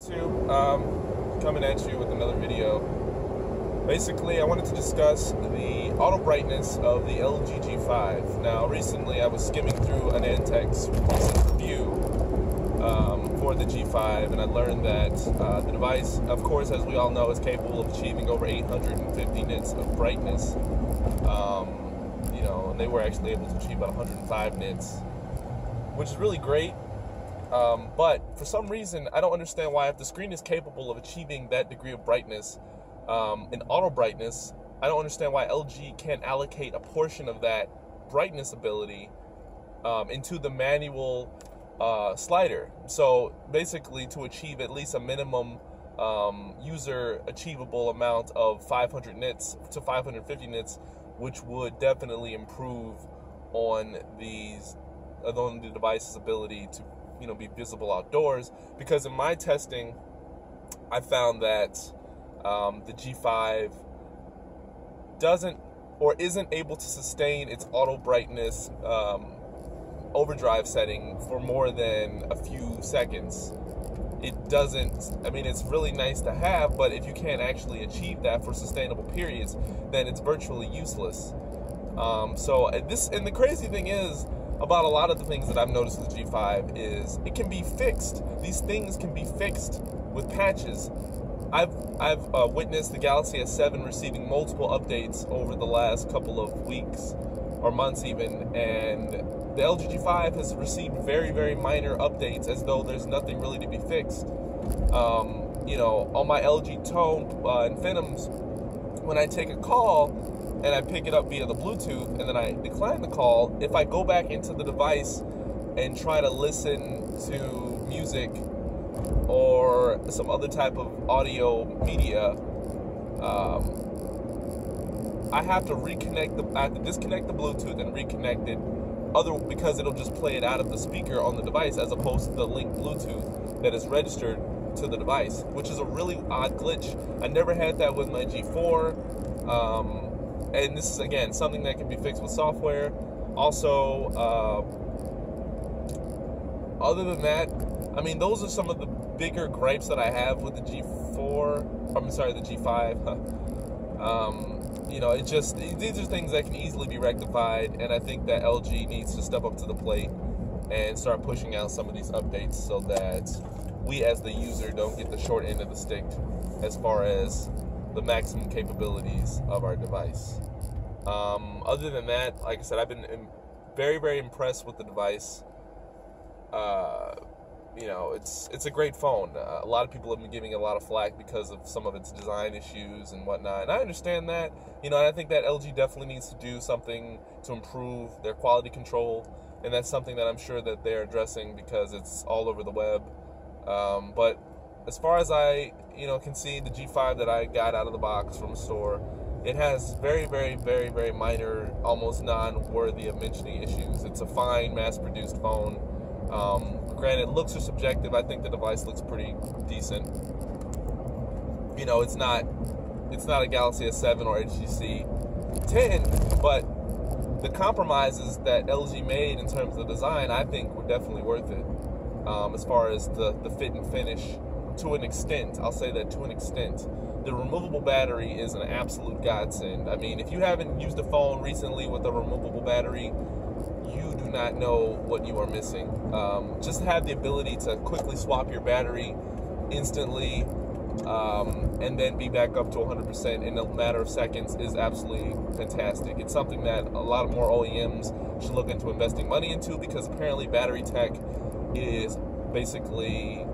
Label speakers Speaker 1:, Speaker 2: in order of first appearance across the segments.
Speaker 1: Coming at you with another video. Basically, I wanted to discuss the auto brightness of the LG G5. Now, recently I was skimming through an Antech's recent review for the G5, and I learned that the device, of course, as we all know, is capable of achieving over 850 nits of brightness. And they were actually able to achieve about 105 nits, which is really great. But for some reason, I don't understand why, if the screen is capable of achieving that degree of brightness in auto brightness, I don't understand why LG can't allocate a portion of that brightness ability into the manual slider. So basically, to achieve at least a minimum user achievable amount of 500 nits to 550 nits, which would definitely improve on the device's ability to be visible outdoors. Because in my testing, I found that the G5 doesn't or isn't able to sustain its auto brightness overdrive setting for more than a few seconds. It doesn't, it's really nice to have, but if you can't actually achieve that for sustainable periods, then it's virtually useless. And the crazy thing is, about a lot of the things that I've noticed with the G5 is it can be fixed. These things can be fixed with patches. I've witnessed the Galaxy S7 receiving multiple updates over the last couple of weeks or months even, and the LG G5 has received very, very minor updates as though there's nothing really to be fixed. On my LG Tone and Phantoms, when I take a call and I pick it up via the Bluetooth and then I decline the call, if I go back into the device and try to listen to music or some other type of audio media, I have to disconnect the Bluetooth and reconnect it, because it'll just play it out of the speaker on the device as opposed to the linked Bluetooth that is registered to the device, which is a really odd glitch. I never had that with my G4. And this is, again, something that can be fixed with software. Also, other than that, those are some of the bigger gripes that I have with the G5. These are things that can easily be rectified, and I think that LG needs to step up to the plate and start pushing out some of these updates so that we as the user don't get the short end of the stick as far as the maximum capabilities of our device. Other than that, like I said, I've been very, very impressed with the device. It's a great phone. A lot of people have been giving it a lot of flack because of some of its design issues and whatnot, and I understand that. And I think that LG definitely needs to do something to improve their quality control, and that's something that I'm sure that they're addressing because it's all over the web. But as far as I can see, the G5 that I got out of the box from the store, it has very, very, very, very minor, almost non-worthy of mentioning issues. It's a fine, mass-produced phone. Granted, looks are subjective. I think the device looks pretty decent. It's not a Galaxy S7 or HTC 10, but the compromises that LG made in terms of the design, I think, were definitely worth it. As far as the fit and finish, to an extent, I'll say that to an extent. The removable battery is an absolute godsend. If you haven't used a phone recently with a removable battery, you do not know what you are missing. Just have the ability to quickly swap your battery instantly and then be back up to 100% in a matter of seconds is absolutely fantastic. It's something that a lot more OEMs should look into investing money into, because apparently battery tech is basically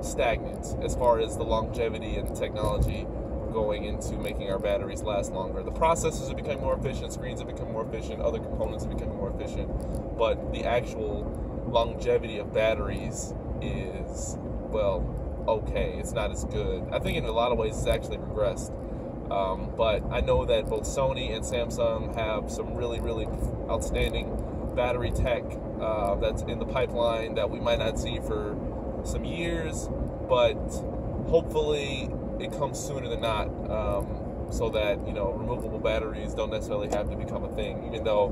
Speaker 1: stagnant as far as the longevity and technology going into making our batteries last longer. The processors are becoming more efficient, screens have become more efficient, other components are becoming more efficient, but the actual longevity of batteries is, okay. It's not as good. I think in a lot of ways it's actually regressed. But I know that both Sony and Samsung have some really, really outstanding battery tech that's in the pipeline that we might not see for some years, but hopefully it comes sooner than not, so that removable batteries don't necessarily have to become a thing, even though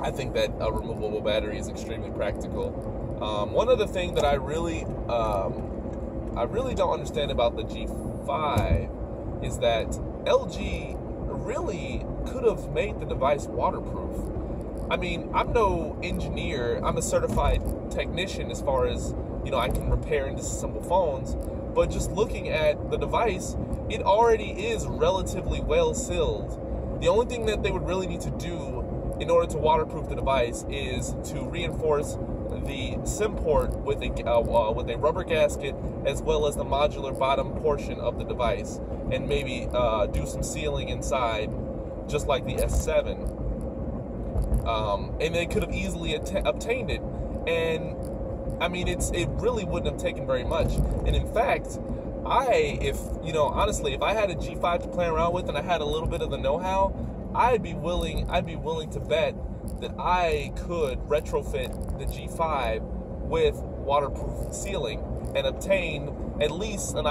Speaker 1: I think that a removable battery is extremely practical. One other thing that I really I really don't understand about the G5 is that LG really could have made the device waterproof. I mean, I'm no engineer. I'm a certified technician as far as, I can repair and disassemble phones. But just looking at the device, it already is relatively well sealed. The only thing that they would really need to do in order to waterproof the device is to reinforce the SIM port with a rubber gasket, as well as the modular bottom portion of the device, and maybe do some sealing inside, just like the S7. And they could have easily obtained it. And I mean, it really wouldn't have taken very much. And in fact, honestly, if I had a G5 to play around with and I had a little bit of the know-how, I'd be willing to bet that I could retrofit the G5 with waterproof sealing and obtain at least an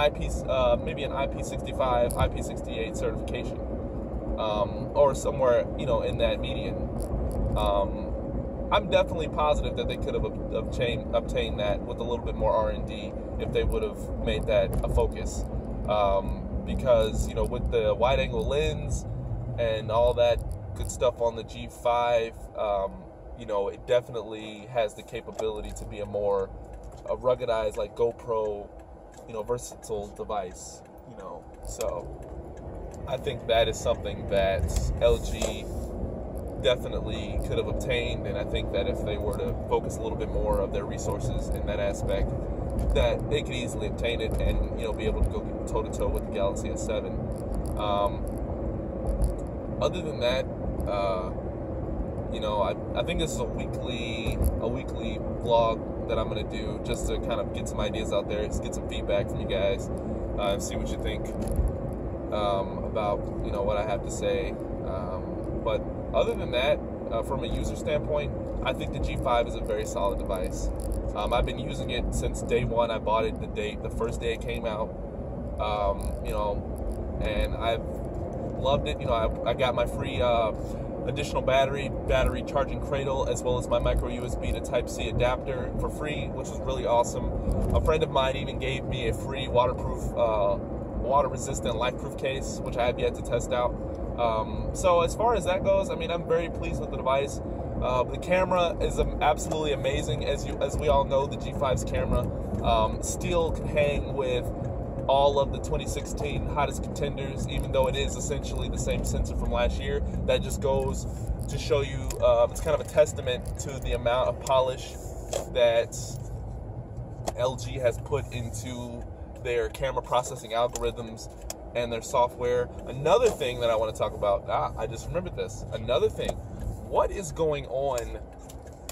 Speaker 1: maybe an IP65, IP68 certification, or somewhere, in that median. I'm definitely positive that they could have obtained that with a little bit more R&D if they would have made that a focus. Because, with the wide-angle lens and all that good stuff on the G5, it definitely has the capability to be a more ruggedized, like GoPro, versatile device, So I think that is something that LG definitely could have obtained, and I think that if they were to focus a little bit more of their resources in that aspect, that they could easily obtain it and be able to go toe-to-toe with the Galaxy S7. Other than that, I think this is a weekly vlog that I'm gonna do just to kind of get some ideas out there, just get some feedback from you guys, and see what you think about what I have to say. But other than that, from a user standpoint, I think the G5 is a very solid device. I've been using it since day one. I bought it the first day it came out, and I've loved it. I got my free additional battery charging cradle, as well as my micro USB to Type-C adapter for free, which was really awesome. A friend of mine even gave me a free waterproof, water-resistant, life-proof case, which I have yet to test out. So as far as that goes, I mean, I'm very pleased with the device. The camera is absolutely amazing. As we all know, the G5's camera still can hang with all of the 2016 hottest contenders, even though it is essentially the same sensor from last year. That just goes to show you, it's kind of a testament to the amount of polish that LG has put into their camera processing algorithms and their software. Another thing that I want to talk about, I just remembered this. Another thing, what is going on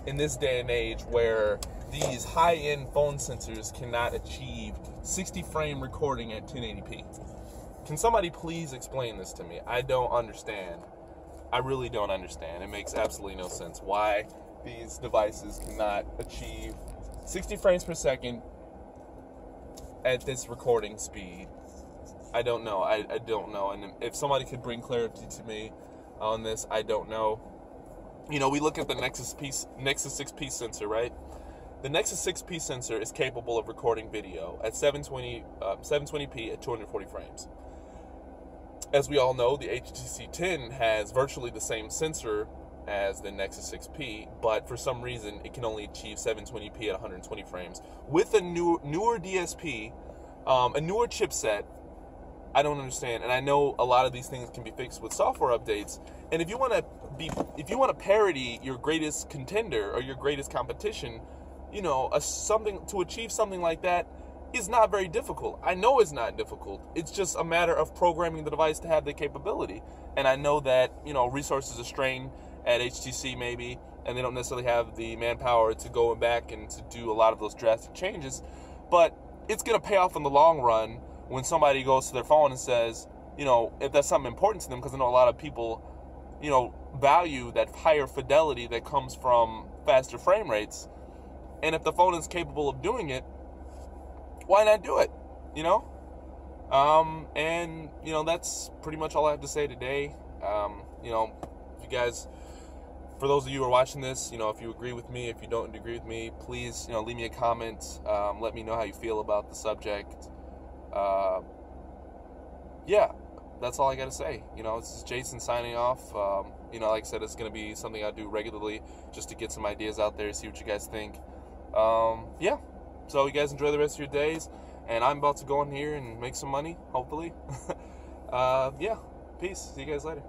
Speaker 1: in this day and age where these high-end phone sensors cannot achieve 60 frame recording at 1080p? Can somebody please explain this to me? I don't understand. I really don't understand. It makes absolutely no sense why these devices cannot achieve 60 frames per second at this recording speed. I don't know. I don't know. And if somebody could bring clarity to me on this, I don't know. We look at the Nexus 6P sensor, right? The Nexus 6P sensor is capable of recording video at 720p at 240 frames. As we all know, the HTC 10 has virtually the same sensor as the Nexus 6P, but for some reason it can only achieve 720p at 120 frames. With a newer DSP, a newer chipset, I don't understand. And I know a lot of these things can be fixed with software updates. And if you want to parody your greatest contender or your greatest competition, to achieve something like that is not very difficult. I know it's not difficult. It's just a matter of programming the device to have the capability. And I know that, resources are strained at HTC maybe, and they don't necessarily have the manpower to go back and to do a lot of those drastic changes. But it's going to pay off in the long run when somebody goes to their phone and says, if that's something important to them, because I know a lot of people, value that higher fidelity that comes from faster frame rates. And if the phone is capable of doing it, why not do it? That's pretty much all I have to say today. If you guys For those of you who are watching this, if you agree with me, if you don't agree with me, please, leave me a comment. Let me know how you feel about the subject. Yeah, that's all I got to say. This is Jason signing off. Like I said, it's going to be something I do regularly just to get some ideas out there, see what you guys think. Yeah, so you guys enjoy the rest of your days, and I'm about to go in here and make some money, hopefully. Yeah, peace. See you guys later.